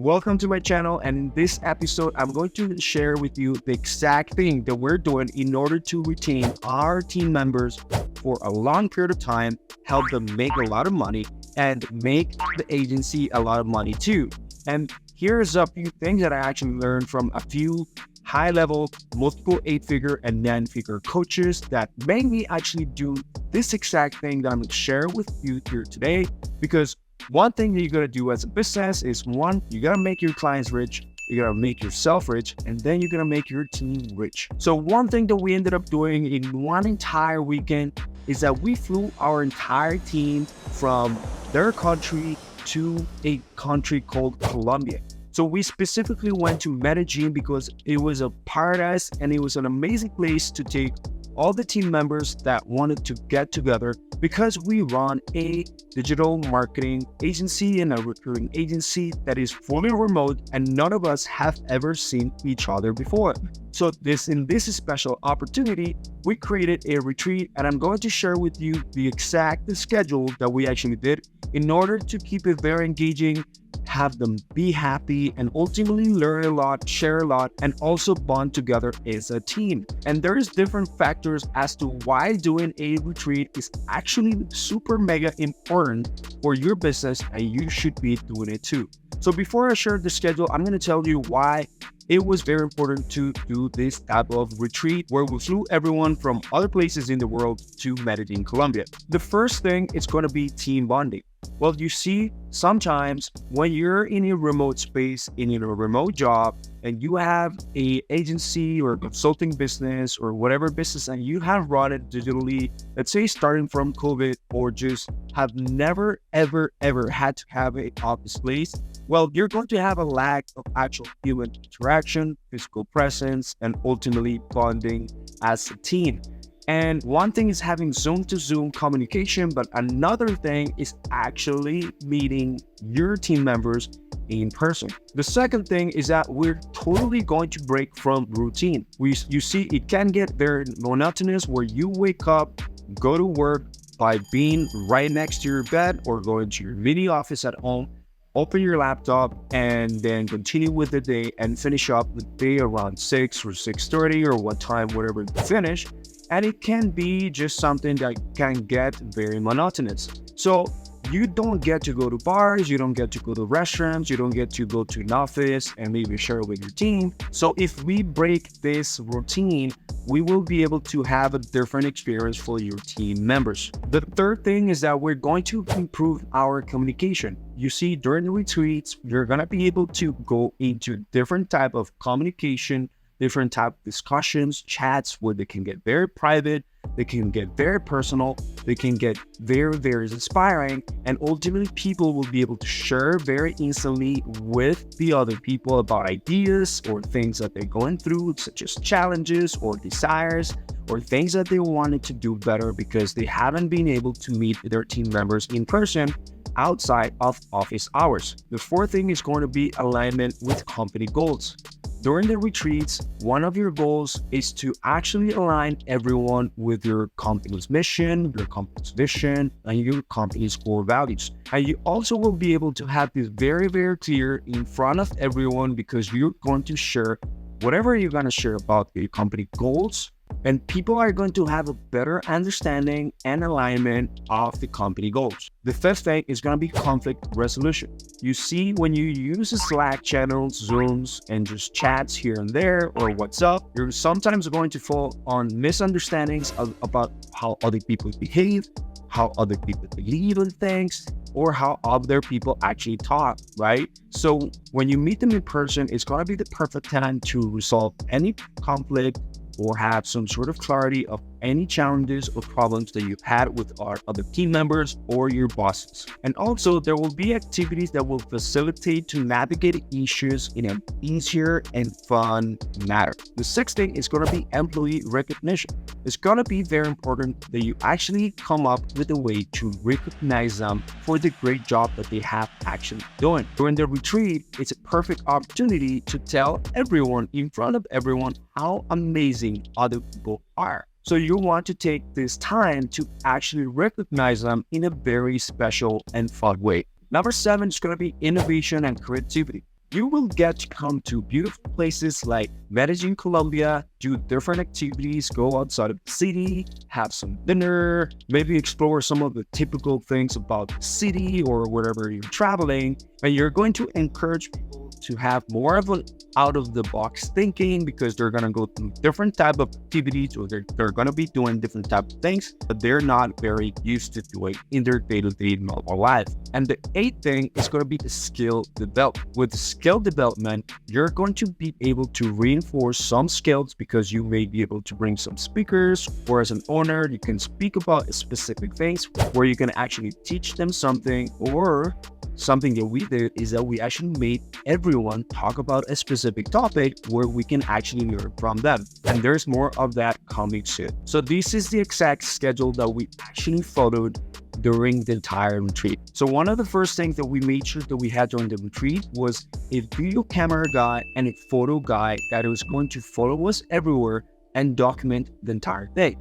Welcome to my channel, and in this episode, I'm going to share with you the exact thing that we're doing in order to retain our team members for a long period of time, help them make a lot of money, and make the agency a lot of money too. And here's a few things that I actually learned from a few high-level, multiple 8-figure and 9-figure coaches that made me actually do this exact thing that I'm going to share with you here today. Because one thing that you're going to do as a business is, one, you got to make your clients rich, you got to make yourself rich, and then you're going to make your team rich. So one thing that we ended up doing in one entire weekend is that we flew our entire team from their country to a country called Colombia. So we specifically went to Medellin because it was a paradise and it was an amazing place to take all the team members that wanted to get together, because we run a digital marketing agency and a recruiting agency that is fully remote, and none of us have ever seen each other before. So in this special opportunity, we created a retreat, and I'm going to share with you the exact schedule that we actually did in order to keep it very engaging, have them be happy, and ultimately learn a lot, share a lot, and also bond together as a team. And there's different factors as to why doing a retreat is actually super mega important for your business, and you should be doing it too. So before I share the schedule, I'm going to tell you why it was very important to do this type of retreat where we flew everyone from other places in the world to Medellin, Colombia. The first thing is going to be team bonding. Well, you see, sometimes when you're in a remote space, in a remote job, and you have an agency or consulting business or whatever business, and you have run it digitally, let's say starting from COVID, or just have never, ever had to have an office place, well, you're going to have a lack of actual human interaction, physical presence, and ultimately bonding as a team. And one thing is having Zoom-to-Zoom communication, but another thing is actually meeting your team members in person. The second thing is that we're totally going to break from routine. You see, it can get very monotonous where you wake up, go to work by being right next to your bed or going to your mini office at home, open your laptop, and then continue with the day and finish up the day around 6 or 6:30 or what time, whatever you finish. And it can be just something that can get very monotonous. So you don't get to go to bars, you don't get to go to restaurants, you don't get to go to an office and maybe share with your team. So if we break this routine, we will be able to have a different experience for your team members. The third thing is that we're going to improve our communication. You see, during the retreats, you're going to be able to go into different type of communication, different type of discussions, chats, where they can get very private, they can get very personal, they can get very, very inspiring, and ultimately people will be able to share very instantly with the other people about ideas or things that they're going through, such as challenges or desires, or things that they wanted to do better because they haven't been able to meet their team members in person outside of office hours. The fourth thing is going to be alignment with company goals. During the retreats, one of your goals is to actually align everyone with your company's mission, your company's vision, and your company's core values. And you also will be able to have this very, very clear in front of everyone, because you're going to share whatever you're going to share about your company goals, and people are going to have a better understanding and alignment of the company goals. The fifth thing is going to be conflict resolution. You see, when you use Slack channels, Zooms, and just chats here and there, or WhatsApp, you're sometimes going to fall on misunderstandings about how other people behave, how other people believe in things, or how other people actually talk, right? So when you meet them in person, it's going to be the perfect time to resolve any conflict or have some sort of clarity of any challenges or problems that you've had with our other team members or your bosses. And also, there will be activities that will facilitate to navigate issues in an easier and fun manner. The sixth thing is going to be employee recognition. It's going to be very important that you actually come up with a way to recognize them for the great job that they have actually doing. During the retreat, it's a perfect opportunity to tell everyone in front of everyone how amazing other people are. So you want to take this time to actually recognize them in a very special and fun way. Number 7 is going to be innovation and creativity. You will get to come to beautiful places like Medellin, Colombia, do different activities, go outside of the city, have some dinner, maybe explore some of the typical things about the city or wherever you're traveling. And you're going to encourage people to have more of an out of the box thinking because they're going to go through different type of activities, or they're going to be doing different type of things that they're not very used to doing in their day-to-day normal life. And the eighth thing is going to be the skill development. With skill development, you're going to be able to reinforce some skills because you may be able to bring some speakers, or as an owner, you can speak about specific things where you can actually teach them something. Or something that we did is that we actually made everyone talk about a specific topic where we can actually learn from them. And there's more of that coming soon. So this is the exact schedule that we actually followed during the entire retreat. So one of the first things that we made sure that we had during the retreat was a video camera guy and a photo guy that was going to follow us everywhere and document the entire day.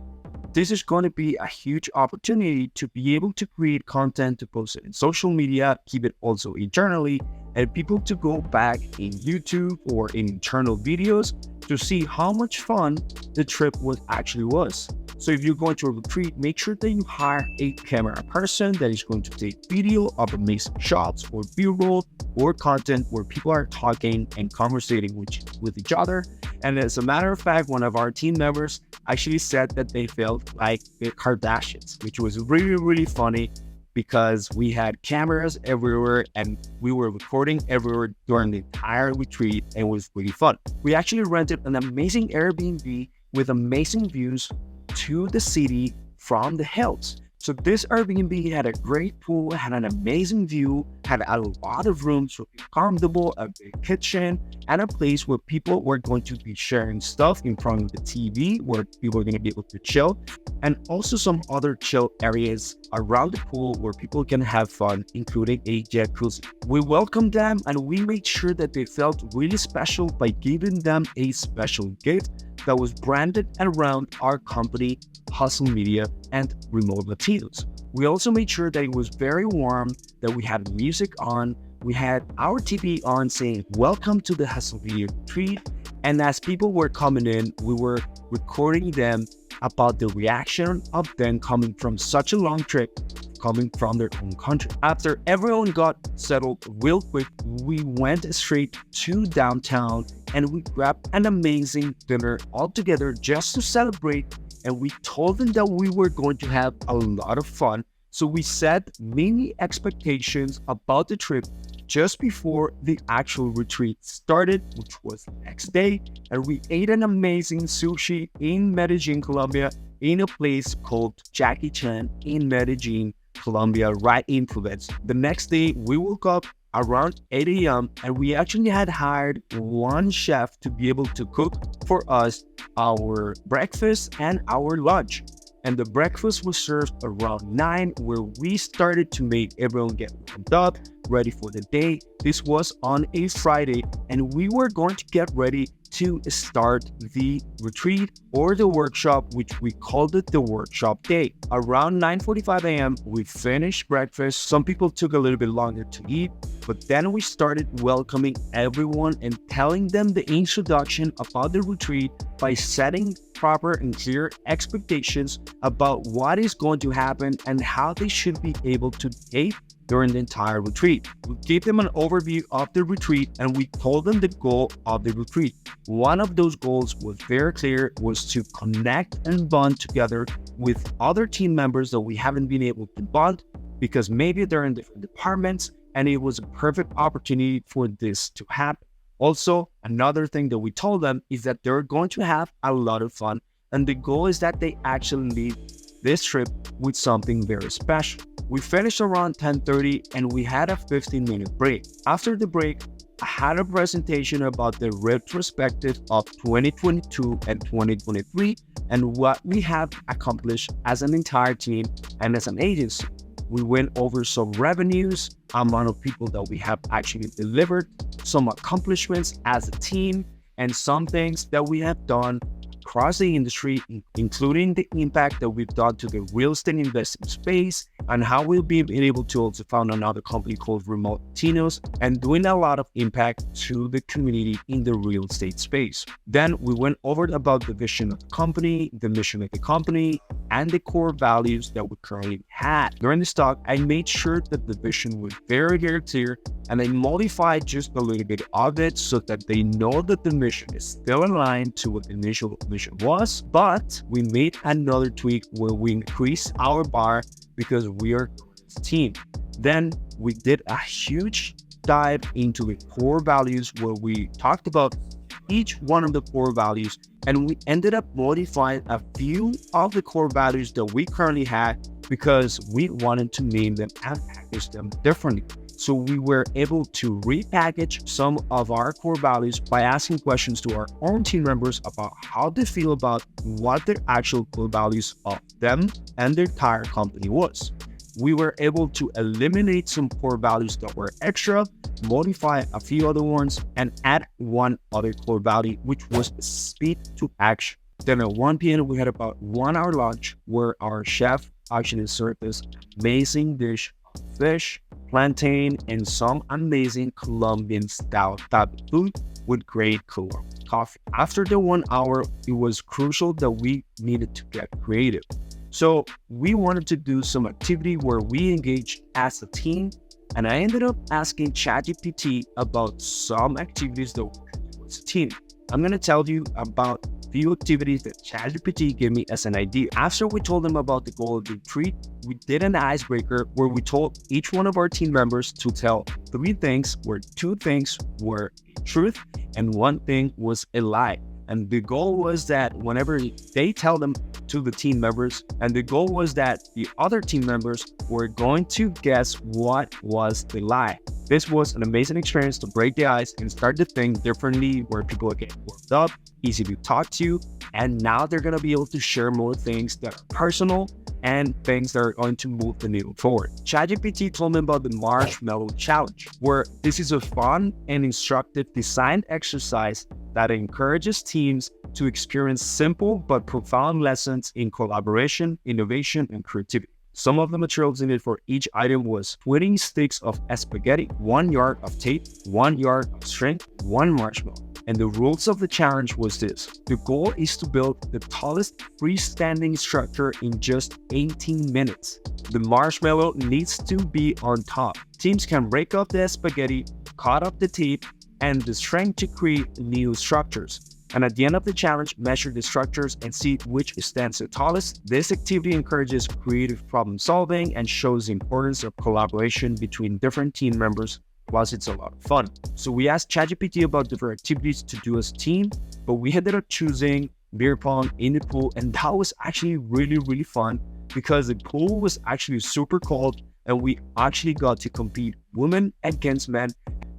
This is going to be a huge opportunity to be able to create content to post it in social media, keep it also internally, and people to go back in YouTube or in internal videos to see how much fun the trip actually was. So if you're going to a retreat, make sure that you hire a camera person that is going to take video of amazing shots or B-roll or content where people are talking and conversating with each other. And as a matter of fact, one of our team members actually said that they felt like the Kardashians, which was really, really funny because we had cameras everywhere and we were recording everywhere during the entire retreat, and it was really fun. We actually rented an amazing Airbnb with amazing views to the city from the hills. So this Airbnb had a great pool, had an amazing view, had a lot of rooms to be comfortable, a big kitchen, and a place where people were going to be sharing stuff in front of the TV, where people are going to be able to chill, and also some other chill areas around the pool where people can have fun, including a jacuzzi. We welcomed them and we made sure that they felt really special by giving them a special gift that was branded around our company, Hesel Media and Remote Latinos. We also made sure that it was very warm, that we had music on, we had our TV on saying, "Welcome to the Hesel Media retreat." And as people were coming in, we were recording them about the reaction of them coming from such a long trip, coming from their own country. After everyone got settled real quick, we went straight to downtown and we grabbed an amazing dinner all together just to celebrate. And we told them that we were going to have a lot of fun. So we set many expectations about the trip just before the actual retreat started, which was the next day. And we ate an amazing sushi in Medellin, Colombia, in a place called Jackie Chan in Medellin, Colombia, right in Provence. The next day, we woke up around 8 a.m. and we actually had hired one chef to be able to cook for us our breakfast and our lunch. And the breakfast was served around 9, where we started to make everyone get warmed up, ready for the day. This was on a Friday, and we were going to get ready to start the retreat or the workshop, which we called it the workshop day. Around 9:45 a.m., we finished breakfast. Some people took a little bit longer to eat, but then we started welcoming everyone and telling them the introduction about the retreat by setting proper and clear expectations about what is going to happen and how they should be able to behave during the entire retreat. We gave them an overview of the retreat and we told them the goal of the retreat. One of those goals was very clear, was to connect and bond together with other team members that we haven't been able to bond because maybe they're in different departments, and it was a perfect opportunity for this to happen. Also, another thing that we told them is that they're going to have a lot of fun, and the goal is that they actually leave this trip with something very special. We finished around 10:30 and we had a 15-minute break. After the break, I had a presentation about the retrospective of 2022 and 2023 and what we have accomplished as an entire team and as an agency. We went over some revenues, amount of people that we have actually delivered, some accomplishments as a team, and some things that we have done across the industry, including the impact that we've done to the real estate investing space, and how we'll be able to also found another company called Remote Latinos, and doing a lot of impact to the community in the real estate space. Then we went over about the vision of the company, the mission of the company, and the core values that we currently had. During this talk, I made sure that the vision was very, very clear, and I modified just a little bit of it so that they know that the mission is still aligned to what the initial mission was, but we made another tweak where we increased our bar because we are a team. Then we did a huge dive into the core values where we talked about each one of the core values, and we ended up modifying a few of the core values that we currently had because we wanted to name them and package them differently. So we were able to repackage some of our core values by asking questions to our own team members about how they feel about what their actual core values of them and their entire company was. We were able to eliminate some core values that were extra, modify a few other ones, and add one other core value, which was speed to action. Then at 1 p.m., we had about 1 hour lunch where our chef actually served this amazing dish of fish, plantain, and some amazing Colombian style type food with great Colombian coffee. After the 1 hour, it was crucial that we needed to get creative. So we wanted to do some activity where we engaged as a team, and I ended up asking ChatGPT about some activities that we could do as a team. I'm going to tell you about a few activities that ChatGPT gave me as an idea. After we told them about the goal of the retreat, we did an icebreaker where we told each one of our team members to tell 3 things where 2 things were truth and 1 thing was a lie. And the goal was that whenever they tell them to the team members, and the goal was that the other team members were going to guess what was the lie. This was an amazing experience to break the ice and start to think differently, where people are getting warmed up, easy to talk to, and now they're going to be able to share more things that are personal and things that are going to move the needle forward. ChatGPT told me about the Marshmallow Challenge, where this is a fun and instructive design exercise that encourages teams to experience simple but profound lessons in collaboration, innovation, and creativity. Some of the materials needed for each item was 20 sticks of spaghetti, 1 yard of tape, 1 yard of string, 1 marshmallow. And the rules of the challenge was this. The goal is to build the tallest freestanding structure in just 18 minutes. The marshmallow needs to be on top. Teams can break up the spaghetti, cut up the tape, and the string to create new structures. And at the end of the challenge, measure the structures and see which stands the tallest. This activity encourages creative problem solving and shows the importance of collaboration between different team members, plus it's a lot of fun. So we asked ChatGPT about different activities to do as a team, but we ended up choosing beer pong in the pool, and that was actually really, really fun because the pool was actually super cold and we actually got to compete women against men,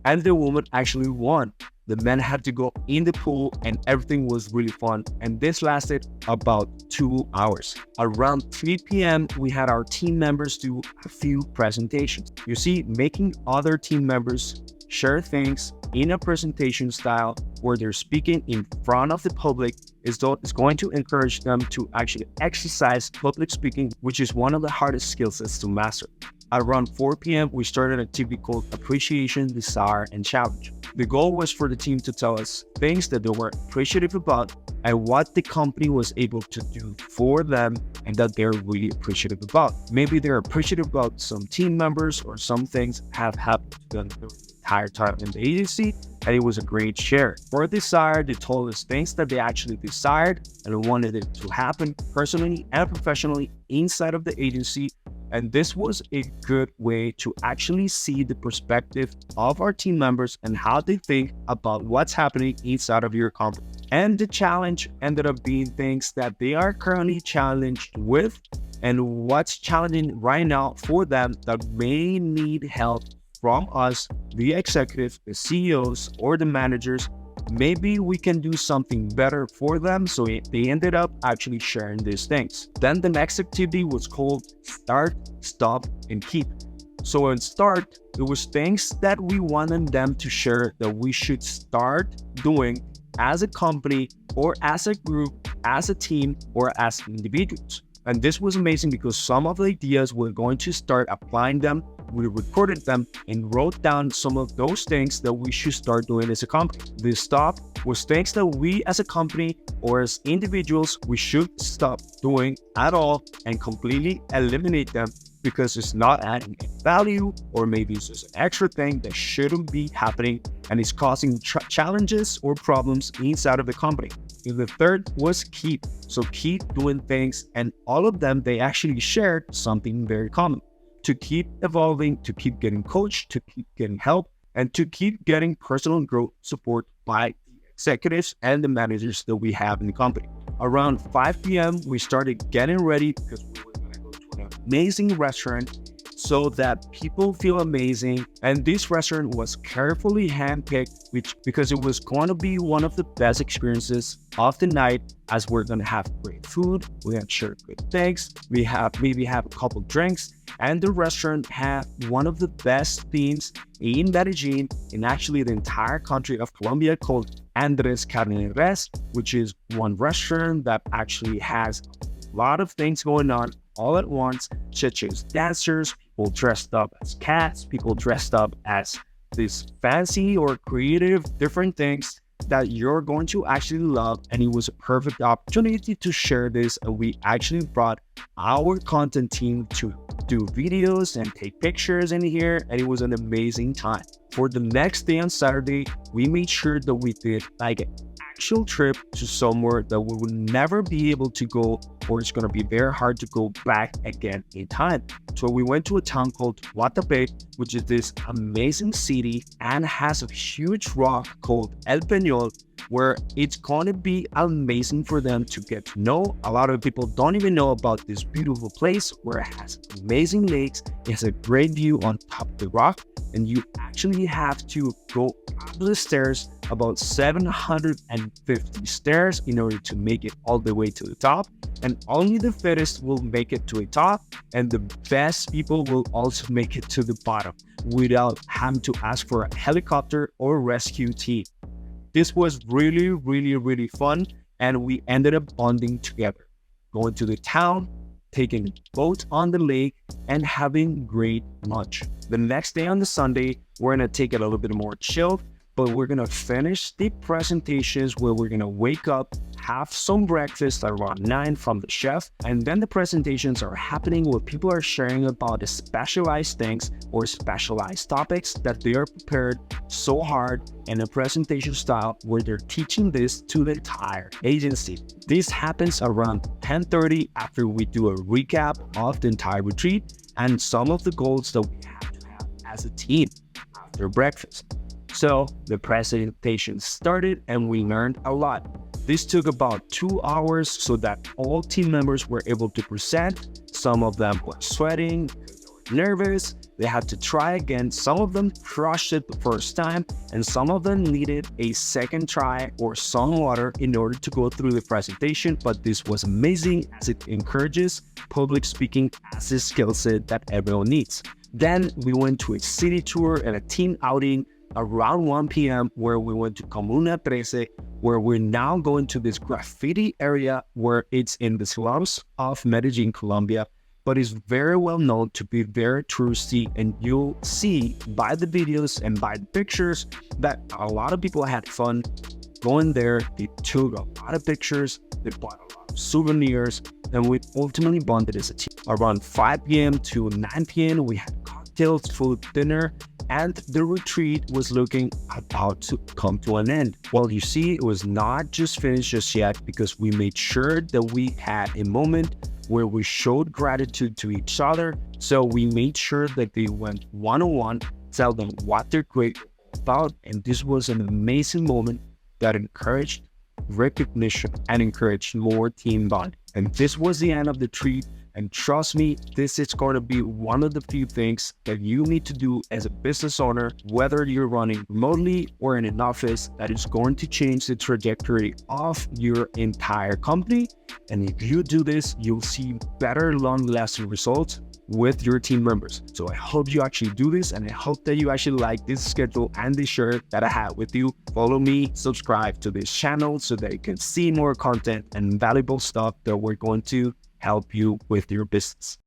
and the woman actually won. The men had to go in the pool and everything was really fun. And this lasted about 2 hours. Around 3 p.m., we had our team members do a few presentations. You see, making other team members share things in a presentation style where they're speaking in front of the public is going to encourage them to actually exercise public speaking, which is one of the hardest skill sets to master. At around 4 p.m., we started an activity called Appreciation, Desire, and Challenge. The goal was for the team to tell us things that they were appreciative about and what the company was able to do for them and that they're really appreciative about. Maybe they're appreciative about some team members or some things have happened to them the entire time in the agency, and it was a great share. For Desire, they told us things that they actually desired and wanted it to happen personally and professionally inside of the agency. And this was a good way to actually see the perspective of our team members and how they think about what's happening inside of your company. And the challenge ended up being things that they are currently challenged with and what's challenging right now for them that may need help from us, the executives, the CEOs, or the managers. Maybe we can do something better for them. So they ended up actually sharing these things. Then the next activity was called Start, Stop, and Keep. So in Start, it was things that we wanted them to share that we should start doing as a company or as a group as a team or as individuals. And this was amazing because some of the ideas we're going to start applying them. We recorded them and wrote down some of those things that we should start doing as a company. This stuff was things that we as a company or as individuals, we should stop doing at all and completely eliminate them because it's not adding any value, or maybe it's just an extra thing that shouldn't be happening and it's causing challenges or problems inside of the company. And the third was keep. So keep doing things, and all of them, they actually shared something very common. To keep evolving, to keep getting coached, to keep getting help, and to keep getting personal growth support by the executives and the managers that we have in the company. Around 5 p.m., we started getting ready because we were going to go to an amazing restaurant so that people feel amazing. And this restaurant was carefully handpicked, because it was going to be one of the best experiences of the night, as we're going to have great food, we're going to share good things, maybe have a couple drinks, and the restaurant had one of the best themes in Medellin, in actually the entire country of Colombia, called Andres Carne Res, which is one restaurant that actually has a lot of things going on all at once, such as dancers, people dressed up as cats, people dressed up as these fancy or creative different things that you're going to actually love. And it was a perfect opportunity to share this. And we actually brought our content team to do videos and take pictures in here, and it was an amazing time. For the next day on Saturday, we made sure that we did like an actual trip to somewhere that we would never be able to go, or it's going to be very hard to go back again in time. So we went to a town called Guatapé, which is this amazing city and has a huge rock called El Peñol, where it's going to be amazing for them to get to know. A lot of people don't even know about this beautiful place where it has amazing lakes. It has a great view on top of the rock, and you actually have to go up the stairs, about 750 stairs, in order to make it all the way to the top. And only the fittest will make it to the top, and the best people will also make it to the bottom without having to ask for a helicopter or rescue team. This was really, really, really fun, and we ended up bonding together, going to the town, taking boats on the lake, and having great lunch. The next day on the Sunday, we're gonna take it a little bit more chilled, but we're gonna finish the presentations where we're gonna wake up, have some breakfast around 9 from the chef, and then the presentations are happening where people are sharing about the specialized things or specialized topics that they are prepared so hard in a presentation style, where they're teaching this to the entire agency. This happens around 10:30 after we do a recap of the entire retreat and some of the goals that we have to have as a team after breakfast. So the presentation started and we learned a lot. This took about 2 hours so that all team members were able to present. Some of them were sweating, nervous, they had to try again. Some of them crushed it the first time, and some of them needed a second try or some water in order to go through the presentation. But this was amazing, as it encourages public speaking as a skill set that everyone needs. Then we went to a city tour and a team outing around 1 p.m. where we went to Comuna 13, where we're now going to this graffiti area where it's in the slums of Medellin, Colombia, but is very well known to be very touristy. And you'll see by the videos and by the pictures that a lot of people had fun going there. They took a lot of pictures, they bought a lot of souvenirs, and we ultimately bonded as a team. Around 5 p.m. to 9 p.m. we had cocktails, food, dinner, and the retreat was looking about to come to an end. Well, you see, it was not just finished just yet, because we made sure that we had a moment where we showed gratitude to each other. So we made sure that they went one-on-one, tell them what they're grateful about. And this was an amazing moment that encouraged recognition and encouraged more team bonding. And this was the end of the retreat. And trust me, this is going to be one of the few things that you need to do as a business owner, whether you're running remotely or in an office, that is going to change the trajectory of your entire company. And if you do this, you'll see better long-lasting results with your team members. So I hope you actually do this, and I hope that you actually like this schedule and this shirt that I have with you. Follow me, subscribe to this channel so that you can see more content and valuable stuff that we're going to help you with your business.